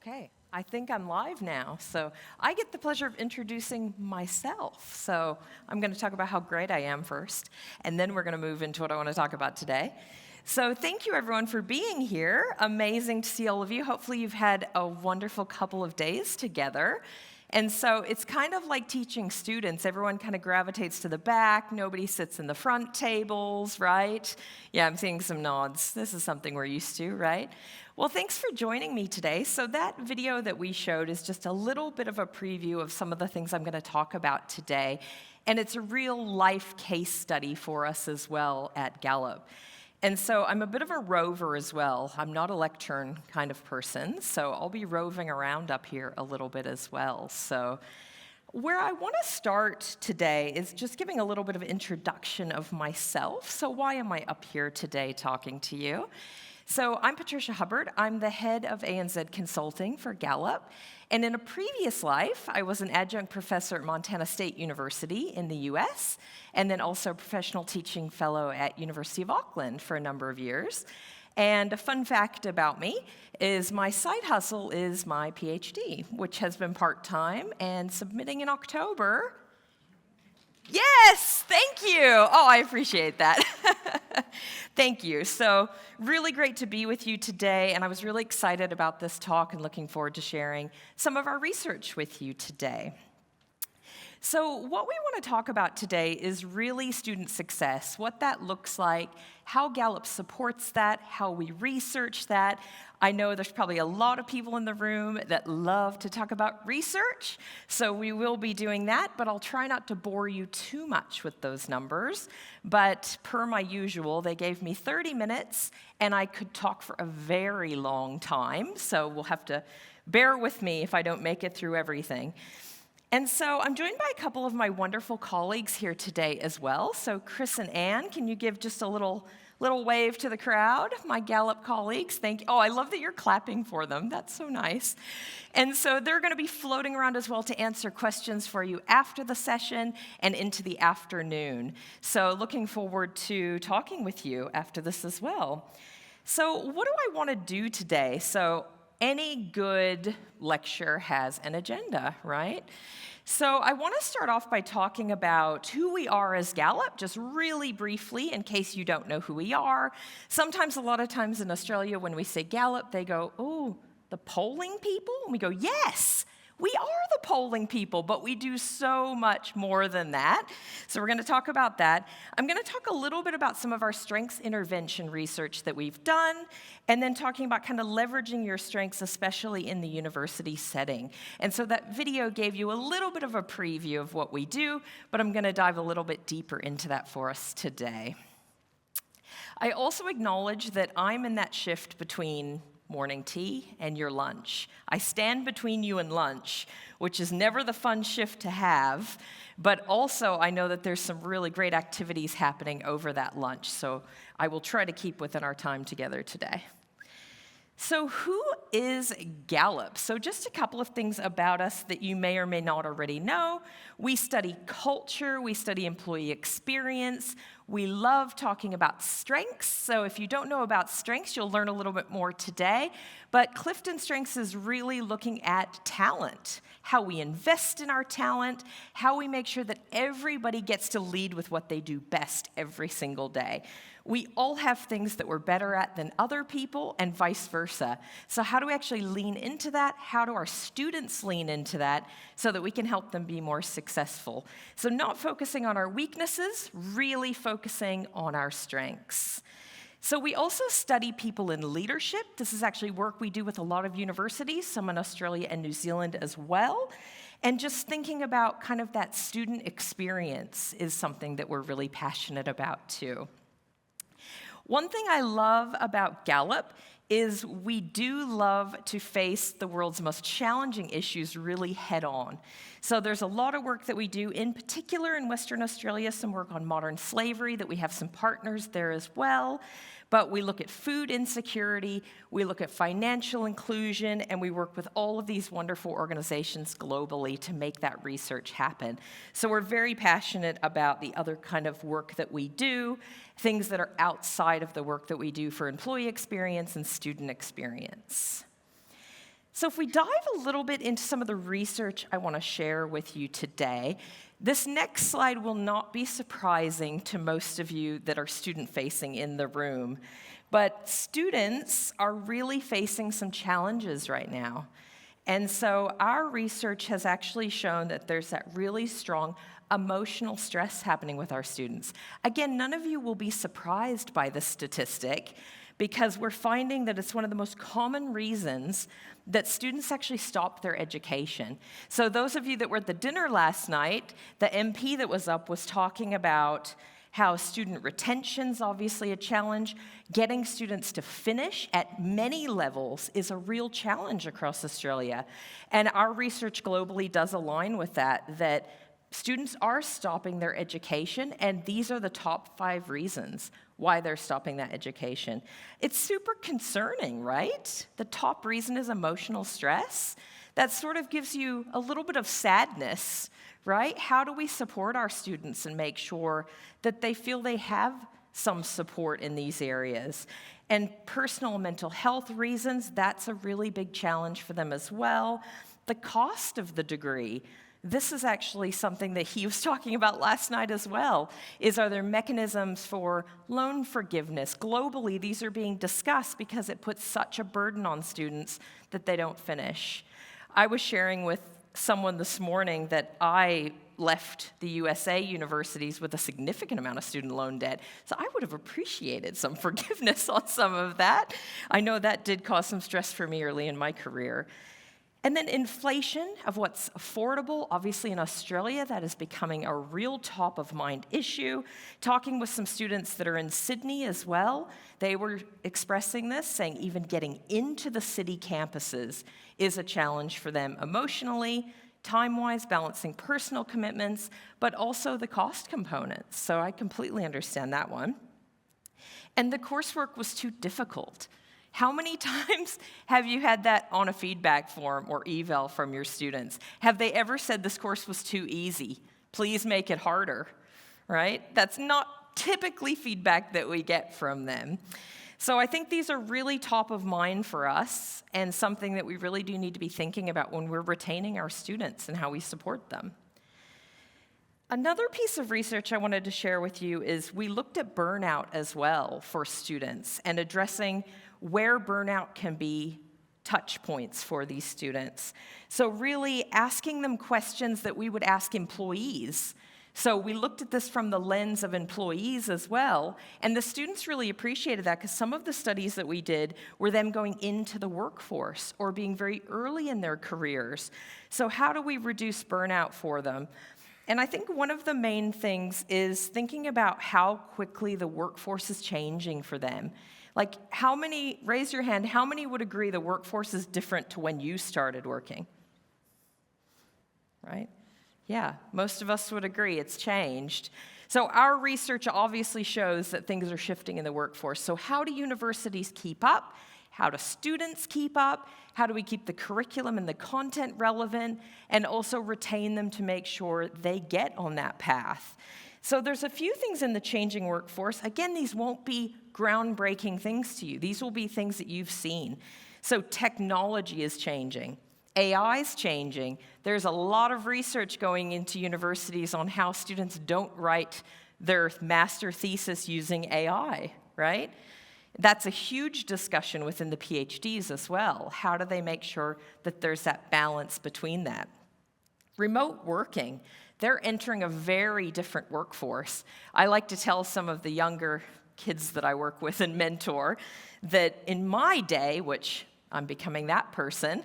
Okay, I think I'm live now. So I get the pleasure of introducing myself. So I'm going to talk about how great I am first, and then we're going to move into what I want to talk about today. So thank you, everyone, for being here. Amazing to see all of you. Hopefully you've had a wonderful couple of days together. And so it's kind of like teaching students. Everyone kind of gravitates to the back. Nobody sits in the front tables, right? Yeah, I'm seeing some nods. This is something we're used to, right? Well, thanks for joining me today. So that video that we showed is just a little bit of a preview of some of the things I'm going to talk about today. And it's a real life case study for us as well at Gallup. And so I'm a bit of a rover as well. I'm not a lectern kind of person, so I'll be roving around up here a little bit as well. So where I want to start today is just giving a little bit of introduction of myself. So why am I up here today talking to you? So I'm Patricia Hubbard. I'm the head of ANZ Consulting for Gallup. And in a previous life, I was an adjunct professor at Montana State University in the US, and then also a professional teaching fellow at University of Auckland for a number of years. And a fun fact about me is my side hustle is my PhD, which has been part-time and submitting in October. Yes, thank you. Oh, I appreciate that. Thank you. So really great to be with you today, and I was really excited about this talk and looking forward to sharing some of our research with you today. So what we want to talk about today is really student success, what that looks like, how Gallup supports that, how we research that. I know there's probably a lot of people in the room that love to talk about research, so we will be doing that, but I'll try not to bore you too much with those numbers. But per my usual, they gave me 30 minutes, and I could talk for a very long time, so we'll have to bear with me if I don't make it through everything. And so I'm joined by a couple of my wonderful colleagues here today as well. So Chris and Anne, can you give just a little wave to the crowd, my Gallup colleagues? Thank you. Oh, I love that you're clapping for them. That's so nice. And so they're going to be floating around as well to answer questions for you after the session and into the afternoon. So looking forward to talking with you after this as well. So what do I want to do today? So any good lecture has an agenda, right? So I want to start off by talking about who we are as Gallup, just really briefly, in case you don't know who we are. Sometimes, a lot of times in Australia, when we say Gallup, they go, oh, the polling people? And we go, yes, we are the polling people, but we do so much more than that. So we're going to talk about that. I'm going to talk a little bit about some of our strengths intervention research that we've done, and then talking about kind of leveraging your strengths, especially in the university setting. And so that video gave you a little bit of a preview of what we do, but I'm going to dive a little bit deeper into that for us today. I also acknowledge that I'm in that shift between morning tea and your lunch. I stand between you and lunch, which is never the fun shift to have, but also I know that there's some really great activities happening over that lunch, so I will try to keep within our time together today. So who is Gallup? So just a couple of things about us that you may or may not already know. We study culture, we study employee experience, we love talking about strengths. So if you don't know about strengths, you'll learn a little bit more today. But Clifton Strengths is really looking at talent, how we invest in our talent, how we make sure that everybody gets to lead with what they do best every single day. We all have things that we're better at than other people and vice versa. So how do we actually lean into that? How do our students lean into that so that we can help them be more successful? So not focusing on our weaknesses, really focusing on our strengths. So we also study people in leadership. This is actually work we do with a lot of universities, some in Australia and New Zealand as well. And just thinking about kind of that student experience is something that we're really passionate about too. One thing I love about Gallup is we do love to face the world's most challenging issues really head on. So there's a lot of work that we do, in particular in Western Australia, some work on modern slavery that we have some partners there as well. But we look at food insecurity, we look at financial inclusion, and we work with all of these wonderful organizations globally to make that research happen. So we're very passionate about the other kind of work that we do, things that are outside of the work that we do for employee experience and student experience. So if we dive a little bit into some of the research I want to share with you today, this next slide will not be surprising to most of you that are student-facing in the room. But students are really facing some challenges right now. And so our research has actually shown that there's that really strong emotional stress happening with our students. Again, none of you will be surprised by this statistic because we're finding that it's one of the most common reasons that students actually stop their education. So those of you that were at the dinner last night, the MP that was up was talking about how student retention's obviously a challenge. Getting students to finish at many levels is a real challenge across Australia. And our research globally does align with that students are stopping their education, and these are the top 5 reasons why they're stopping that education. It's super concerning, right? The top reason is emotional stress. That sort of gives you a little bit of sadness, right? How do we support our students and make sure that they feel they have some support in these areas? And personal mental health reasons, that's a really big challenge for them as well. The cost of the degree. This is actually something that he was talking about last night as well, are there mechanisms for loan forgiveness? Globally, these are being discussed because it puts such a burden on students that they don't finish. I was sharing with someone this morning that I left the USA universities with a significant amount of student loan debt, so I would have appreciated some forgiveness on some of that. I know that did cause some stress for me early in my career. And then inflation of what's affordable. Obviously in Australia, that is becoming a real top of mind issue. Talking with some students that are in Sydney as well, they were expressing this, saying even getting into the city campuses is a challenge for them emotionally, time-wise, balancing personal commitments, but also the cost components. So I completely understand that one. And the coursework was too difficult. How many times have you had that on a feedback form or eval from your students? Have they ever said this course was too easy? Please make it harder, right? That's not typically feedback that we get from them. So I think these are really top of mind for us and something that we really do need to be thinking about when we're retaining our students and how we support them. Another piece of research I wanted to share with you is we looked at burnout as well for students and addressing where burnout can be touch points for these students. So really asking them questions that we would ask employees. So we looked at this from the lens of employees as well, and the students really appreciated that because some of the studies that we did were them going into the workforce or being very early in their careers. So how do we reduce burnout for them? And I think one of the main things is thinking about how quickly the workforce is changing for them. Like raise your hand, how many would agree the workforce is different to when you started working? Right? Yeah, most of us would agree it's changed. So our research obviously shows that things are shifting in the workforce. So how do universities keep up? How do students keep up? How do we keep the curriculum and the content relevant and also retain them to make sure they get on that path? So there's a few things in the changing workforce. Again, these won't be groundbreaking things to you. These will be things that you've seen. So technology is changing. AI is changing. There's a lot of research going into universities on how students don't write their master thesis using AI, right? That's a huge discussion within the PhDs as well. How do they make sure that there's that balance between that? Remote working. They're entering a very different workforce. I like to tell some of the younger kids that I work with and mentor that in my day, which I'm becoming that person,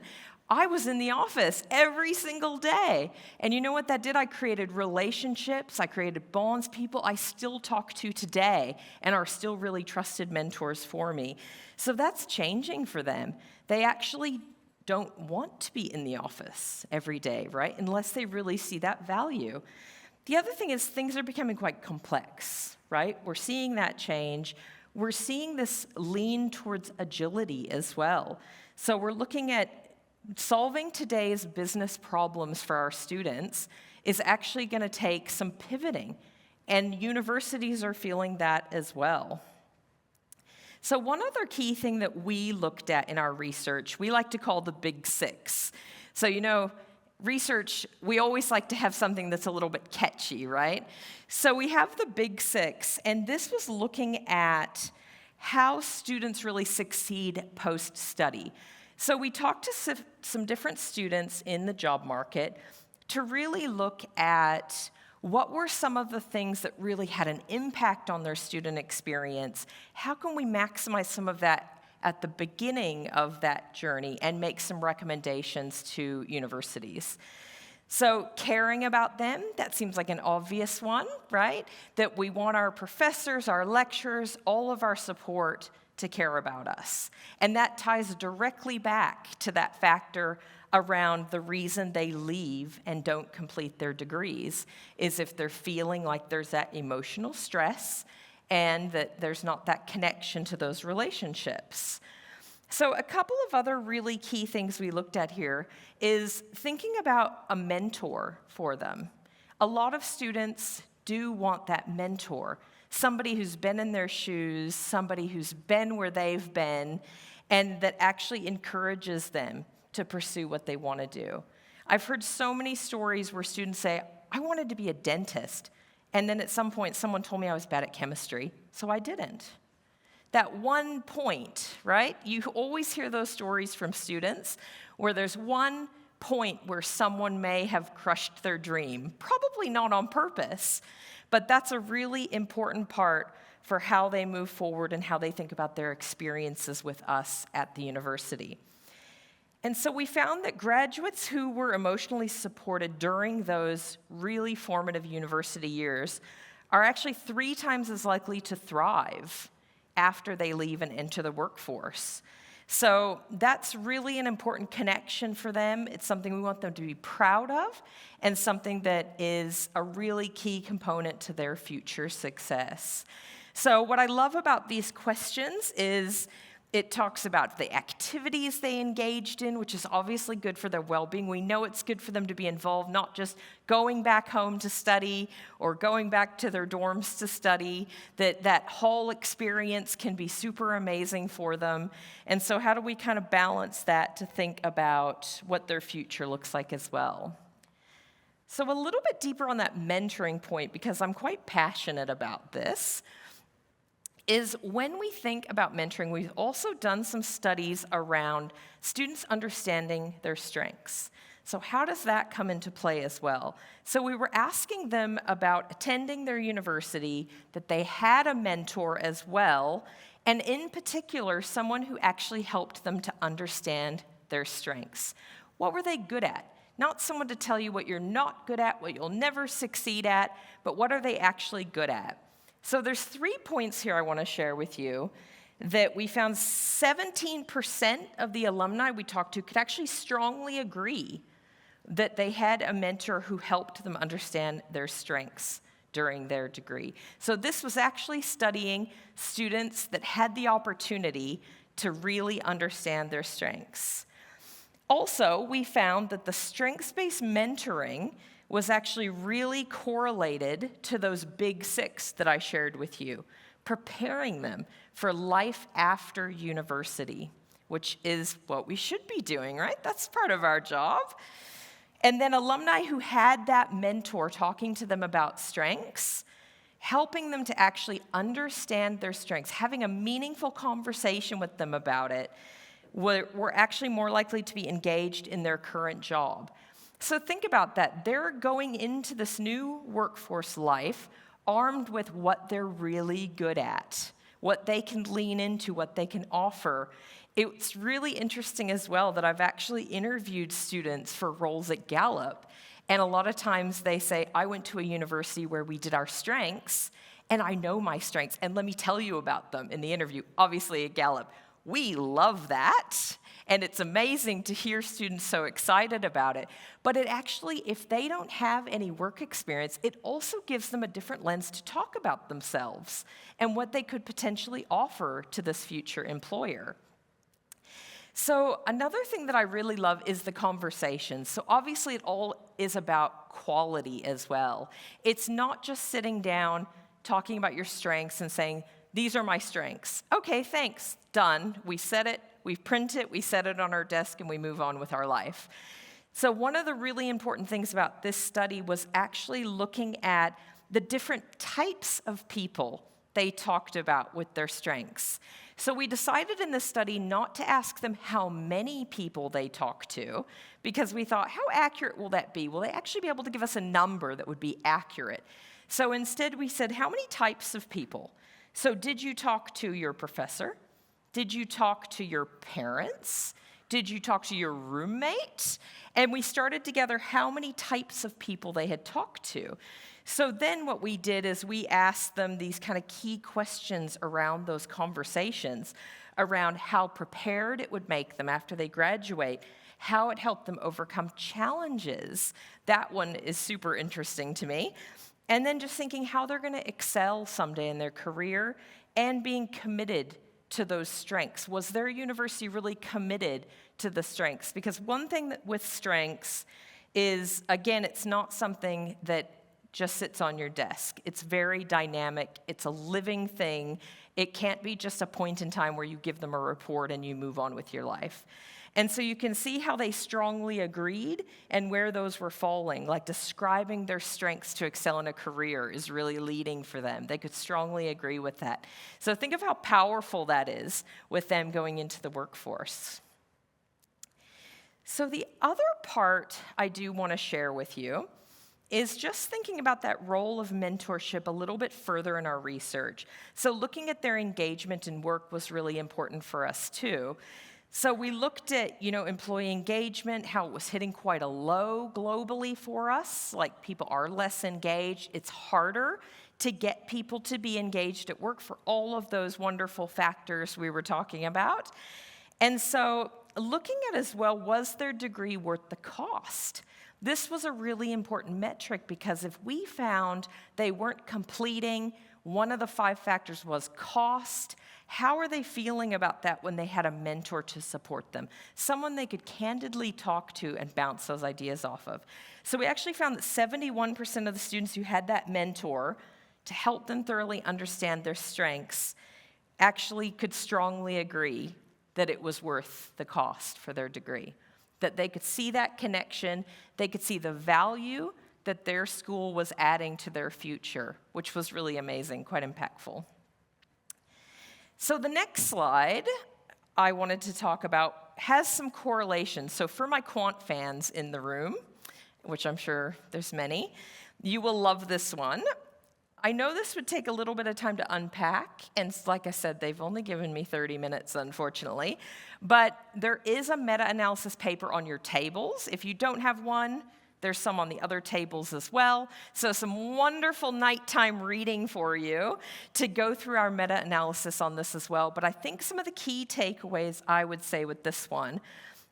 I was in the office every single day. And you know what that did? I created relationships, I created bonds, people I still talk to today and are still really trusted mentors for me. So that's changing for them. They actually don't want to be in the office every day, right? Unless they really see that value. The other thing is things are becoming quite complex, right? We're seeing that change. We're seeing this lean towards agility as well. So we're looking at solving today's business problems for our students is actually going to take some pivoting, and universities are feeling that as well. So one other key thing that we looked at in our research, we like to call the big six. So, research, we always like to have something that's a little bit catchy, right? So we have the big six, and this was looking at how students really succeed post-study. So we talked to some different students in the job market to really look at what were some of the things that really had an impact on their student experience. How can we maximize some of that at the beginning of that journey and make some recommendations to universities? So caring about them, that seems like an obvious one, right? That we want our professors, our lecturers, all of our support to care about us. And that ties directly back to that factor around the reason they leave and don't complete their degrees is if they're feeling like there's that emotional stress and that there's not that connection to those relationships. So a couple of other really key things we looked at here is thinking about a mentor for them. A lot of students do want that mentor, somebody who's been in their shoes, somebody who's been where they've been, and that actually encourages them to pursue what they want to do. I've heard so many stories where students say, I wanted to be a dentist, and then at some point someone told me I was bad at chemistry, so I didn't. That one point, right? You always hear those stories from students where there's one point where someone may have crushed their dream, probably not on purpose, but that's a really important part for how they move forward and how they think about their experiences with us at the university. And so we found that graduates who were emotionally supported during those really formative university years are actually 3 times as likely to thrive after they leave and enter the workforce. So that's really an important connection for them. It's something we want them to be proud of and something that is a really key component to their future success. So what I love about these questions is it talks about the activities they engaged in, which is obviously good for their well-being. We know it's good for them to be involved, not just going back home to study or going back to their dorms to study, that whole experience can be super amazing for them. And so how do we kind of balance that to think about what their future looks like as well? So a little bit deeper on that mentoring point, because I'm quite passionate about this, is when we think about mentoring, we've also done some studies around students understanding their strengths. So how does that come into play as well? So we were asking them about attending their university, that they had a mentor as well, and in particular, someone who actually helped them to understand their strengths. What were they good at? Not someone to tell you what you're not good at, what you'll never succeed at, but what are they actually good at? So there's 3 points here I want to share with you that we found 17% of the alumni we talked to could actually strongly agree that they had a mentor who helped them understand their strengths during their degree. So this was actually studying students that had the opportunity to really understand their strengths. Also, we found that the strengths-based mentoring was actually really correlated to those big 6 that I shared with you, preparing them for life after university, which is what we should be doing, right? That's part of our job. And then alumni who had that mentor talking to them about strengths, helping them to actually understand their strengths, having a meaningful conversation with them about it, were actually more likely to be engaged in their current job. So think about that. They're going into this new workforce life armed with what they're really good at, what they can lean into, what they can offer. It's really interesting as well that I've actually interviewed students for roles at Gallup, and a lot of times they say, I went to a university where we did our strengths, and I know my strengths, and let me tell you about them in the interview. Obviously at Gallup, we love that. And it's amazing to hear students so excited about it. But it actually, if they don't have any work experience, it also gives them a different lens to talk about themselves and what they could potentially offer to this future employer. So another thing that I really love is the conversation. So obviously it all is about quality as well. It's not just sitting down, talking about your strengths and saying, these are my strengths. Okay, thanks, done. We set it, we print it, we set it on our desk, and we move on with our life. So one of the really important things about this study was actually looking at the different types of people they talked about with their strengths. So we decided in this study not to ask them how many people they talked to, because we thought, how accurate will that be? Will they actually be able to give us a number that would be accurate? So instead we said, how many types of people? So did you talk to your professor? Did you talk to your parents? Did you talk to your roommate? And we started together how many types of people they had talked to. So then what we did is we asked them these kind of key questions around those conversations, around how prepared it would make them after they graduate, how it helped them overcome challenges. That one is super interesting to me. And then just thinking how they're going to excel someday in their career and being committed to those strengths. Was their university really committed to the strengths? Because one thing that with strengths is, again, it's not something that just sits on your desk. It's very dynamic. It's a living thing. It can't be just a point in time where you give them a report and you move on with your life. And so you can see how they strongly agreed and where those were falling, like describing their strengths to excel in a career is really leading for them. They could strongly agree with that. So think of how powerful that is with them going into the workforce. So the other part I do want to share with you is just thinking about that role of mentorship a little bit further in our research. So looking at their engagement in work was really important for us too. So we looked at, employee engagement, how it was hitting quite a low globally for us, like people are less engaged. It's harder to get people to be engaged at work for all of those wonderful factors we were talking about. And so looking at as well, was their degree worth the cost? This was a really important metric because if we found they weren't completing, one of the 5 factors was cost. How are they feeling about that when they had a mentor to support them? Someone they could candidly talk to and bounce those ideas off of. So we actually found that 71% of the students who had that mentor to help them thoroughly understand their strengths actually could strongly agree that it was worth the cost for their degree. That they could see that connection, they could see the value that their school was adding to their future, which was really amazing, quite impactful. So the next slide I wanted to talk about has some correlations. So for my quant fans in the room, which I'm sure there's many, you will love this one. I know this would take a little bit of time to unpack, and like I said, they've only given me 30 minutes, unfortunately. But there is a meta-analysis paper on your tables. If you don't have one, there's some on the other tables as well. So some wonderful nighttime reading for you to go through our meta-analysis on this as well. But I think some of the key takeaways I would say with this one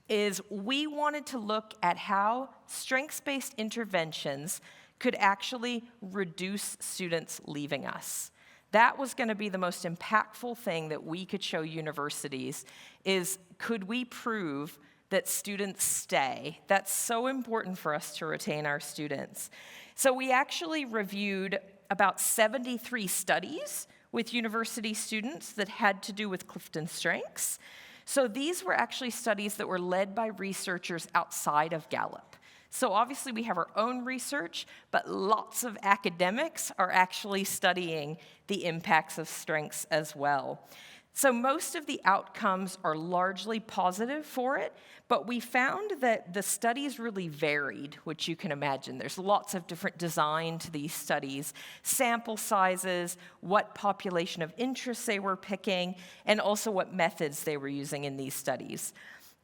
is we wanted to look at how strengths-based interventions could actually reduce students leaving us. That was going to be the most impactful thing that we could show universities is could we prove that students stay? That's so important for us to retain our students. So we actually reviewed about 73 studies with university students that had to do with Clifton strengths. So these were actually studies that were led by researchers outside of Gallup. So obviously we have our own research, but lots of academics are actually studying the impacts of strengths as well. So most of the outcomes are largely positive for it, but we found that the studies really varied, which you can imagine. There's lots of different design to these studies, sample sizes, what population of interest they were picking, and also what methods they were using in these studies.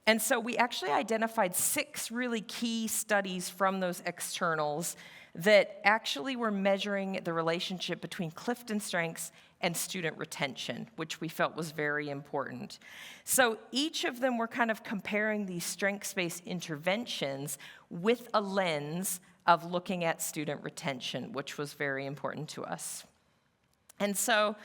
And so we actually identified 6 really key studies from those externals that actually were measuring the relationship between Clifton strengths and student retention, which we felt was very important. So each of them were kind of comparing these strengths-based interventions with a lens of looking at student retention, which was very important to us. And so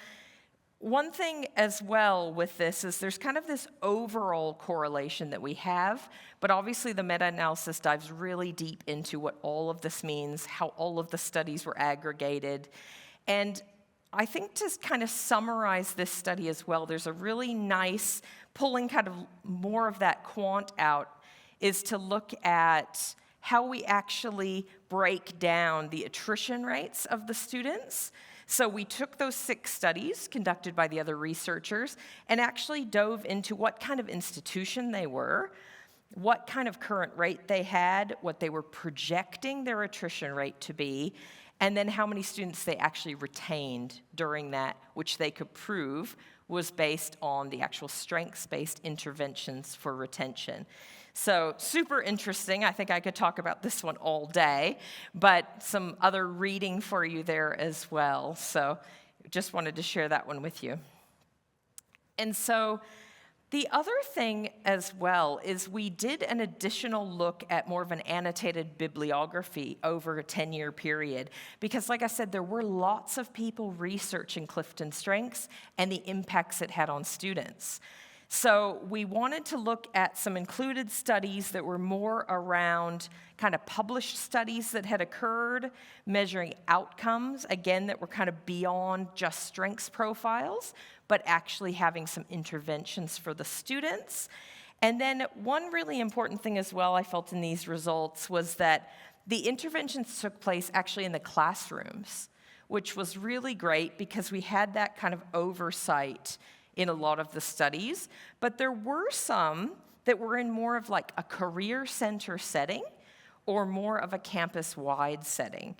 one thing as well with this is there's kind of this overall correlation that we have, but obviously the meta-analysis dives really deep into what all of this means, how all of the studies were aggregated. And I think to kind of summarize this study as well, there's a really nice, pulling kind of more of that quant out, is to look at how we actually break down the attrition rates of the students. So we took those 6 studies conducted by the other researchers and actually dove into what kind of institution they were, what kind of current rate they had, what they were projecting their attrition rate to be, and then how many students they actually retained during that, which they could prove was based on the actual strengths-based interventions for retention. So super interesting. I think I could talk about this one all day, but some other reading for you there as well. So just wanted to share that one with you. And so the other thing as well is we did an additional look at more of an annotated bibliography over a 10-year period, because like I said, there were lots of people researching Clifton Strengths and the impacts it had on students. So we wanted to look at some included studies that were more around kind of published studies that had occurred, measuring outcomes, again, that were kind of beyond just strengths profiles, but actually having some interventions for the students. And then one really important thing as well I felt in these results was that the interventions took place actually in the classrooms, which was really great because we had that kind of oversight in a lot of the studies, but there were some that were in more of like a career center setting or more of a campus-wide setting.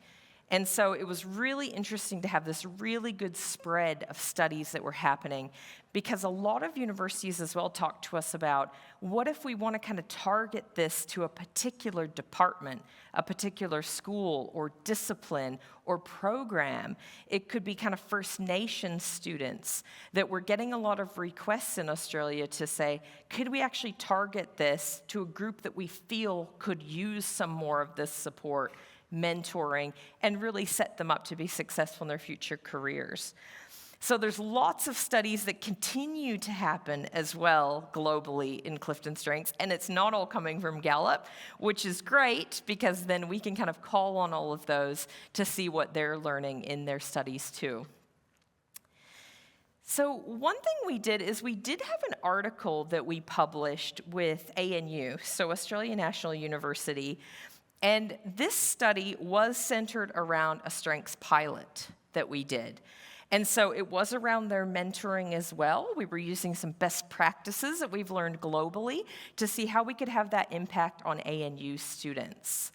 And so it was really interesting to have this really good spread of studies that were happening, because a lot of universities as well talked to us about what if we want to kind of target this to a particular department, a particular school or discipline or program. It could be kind of First Nations students that were getting a lot of requests in Australia to say, could we actually target this to a group that we feel could use some more of this support, mentoring, and really set them up to be successful in their future careers. So there's lots of studies that continue to happen as well globally in Clifton Strengths, and it's not all coming from Gallup, which is great because then we can kind of call on all of those to see what they're learning in their studies too. So one thing we did is we did have an article that we published with ANU, so Australian National University, and this study was centered around a strengths pilot that we did. And so it was around their mentoring as well. We were using some best practices that we've learned globally to see how we could have that impact on ANU students.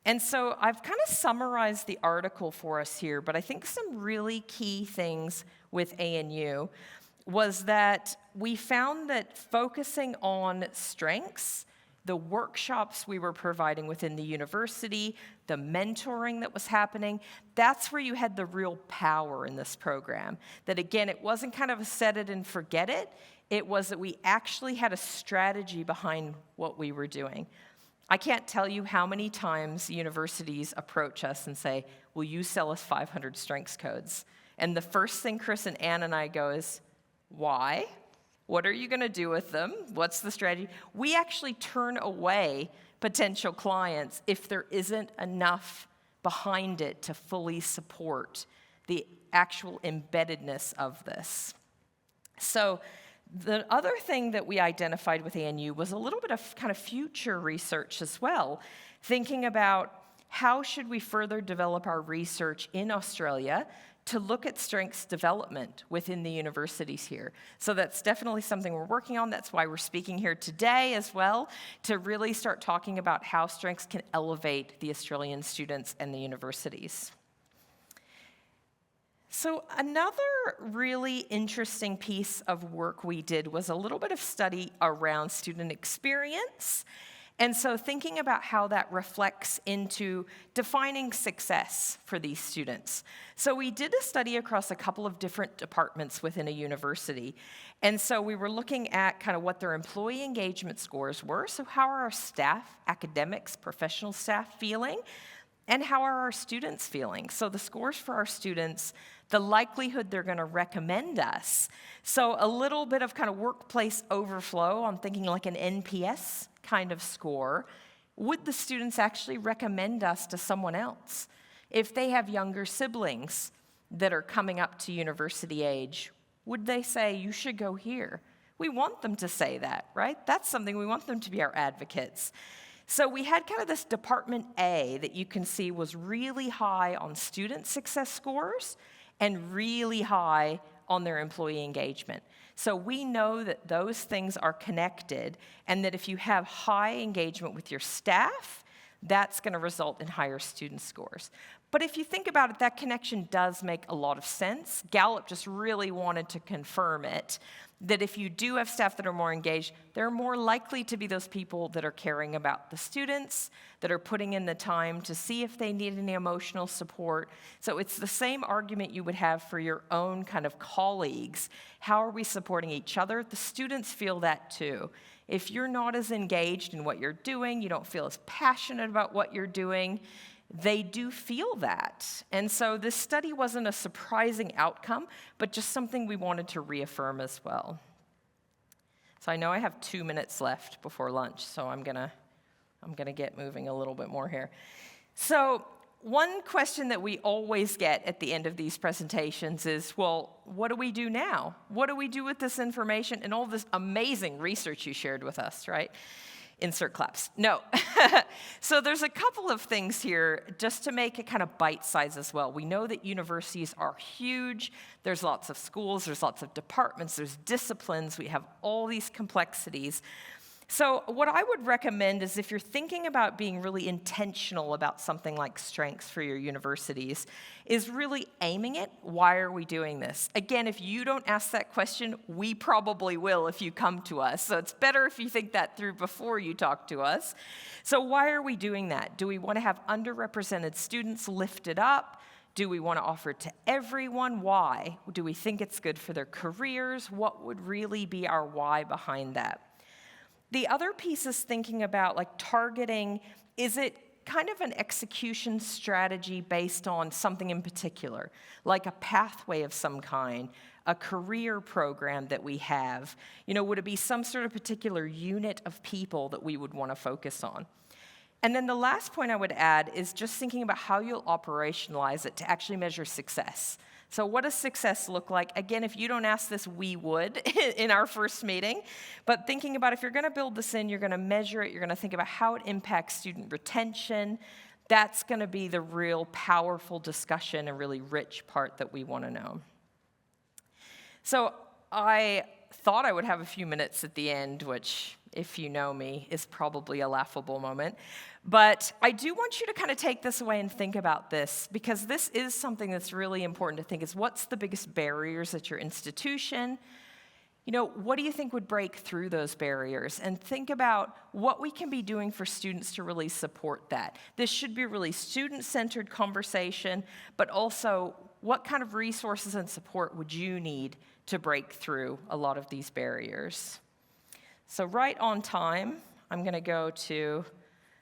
And so I've kind of summarized the article for us here, but I think some really key things with ANU was that we found that focusing on strengths, the workshops we were providing within the university, the mentoring that was happening, that's where you had the real power in this program. That again, it wasn't kind of a set it and forget it. It was that we actually had a strategy behind what we were doing. I can't tell you how many times universities approach us and say, will you sell us 500 strengths codes? And the first thing Chris and Ann and I go is, why? What are you going to do with them? What's the strategy? We actually turn away potential clients if there isn't enough behind it to fully support the actual embeddedness of this. So the other thing that we identified with ANU was a little bit of kind of future research as well, thinking about how should we further develop our research in Australia to look at strengths development within the universities here. So that's definitely something we're working on. That's why we're speaking here today as well, to really start talking about how strengths can elevate the Australian students and the universities. So another really interesting piece of work we did was a little bit of study around student experience. And so thinking about how that reflects into defining success for these students. So we did a study across a couple of different departments within a university. And so we were looking at kind of what their employee engagement scores were. So how are our staff, academics, professional staff feeling? And how are our students feeling? So the scores for our students, the likelihood they're going to recommend us. So a little bit of kind of workplace overflow. I'm thinking like an NPS kind of score. Would the students actually recommend us to someone else? If they have younger siblings, that are coming up to university age, would they say, you should go here? We want them to say that, right? That's something we want them to be our advocates. So we had kind of this Department A that you can see was really high on student success scores and really high on their employee engagement. So we know that those things are connected, and that if you have high engagement with your staff, that's going to result in higher student scores. But if you think about it, that connection does make a lot of sense. Gallup just really wanted to confirm it, that if you do have staff that are more engaged, they're more likely to be those people that are caring about the students, that are putting in the time to see if they need any emotional support. So it's the same argument you would have for your own kind of colleagues. How are we supporting each other? The students feel that too. If you're not as engaged in what you're doing, you don't feel as passionate about what you're doing, they do feel that. And so this study wasn't a surprising outcome, but just something we wanted to reaffirm as well. So I know I have 2 minutes left before lunch, so I'm gonna get moving a little bit more here. So one question that we always get at the end of these presentations is, well, what do we do now? What do we do with this information and all this amazing research you shared with us, right? Insert claps. No. So there's a couple of things here just to make it kind of bite-sized as well. We know that universities are huge. There's lots of schools. There's lots of departments. There's disciplines. We have all these complexities. So what I would recommend is if you're thinking about being really intentional about something like strengths for your universities, is really aiming it, why are we doing this? Again, if you don't ask that question, we probably will if you come to us. So it's better if you think that through before you talk to us. So why are we doing that? Do we want to have underrepresented students lifted up? Do we want to offer it to everyone? Why? Do we think it's good for their careers? What would really be our why behind that? The other piece is thinking about like targeting, is it kind of an execution strategy based on something in particular, like a pathway of some kind, a career program that we have? You know, would it be some sort of particular unit of people that we would want to focus on? And then the last point I would add is just thinking about how you'll operationalize it to actually measure success. So what does success look like? Again, if you don't ask this, we would in our first meeting. But thinking about if you're going to build this in, you're going to measure it, you're going to think about how it impacts student retention. That's going to be the real powerful discussion and really rich part that we want to know. So I thought I would have a few minutes at the end, which, if you know me, is probably a laughable moment. But I do want you to kind of take this away and think about this, because this is something that's really important to think is, what's the biggest barriers at your institution? You know, what do you think would break through those barriers? And think about what we can be doing for students to really support that. This should be a really student-centered conversation, but also what kind of resources and support would you need to break through a lot of these barriers? So right on time, I'm going to go to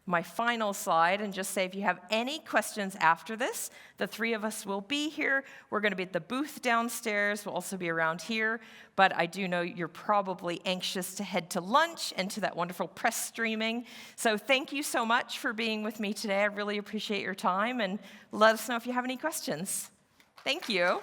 my final slide and just say if you have any questions after this, the three of us will be here. We're going to be at the booth downstairs. We'll also be around here. But I do know you're probably anxious to head to lunch and to that wonderful press streaming. So thank you so much for being with me today. I really appreciate your time. And let us know if you have any questions. Thank you.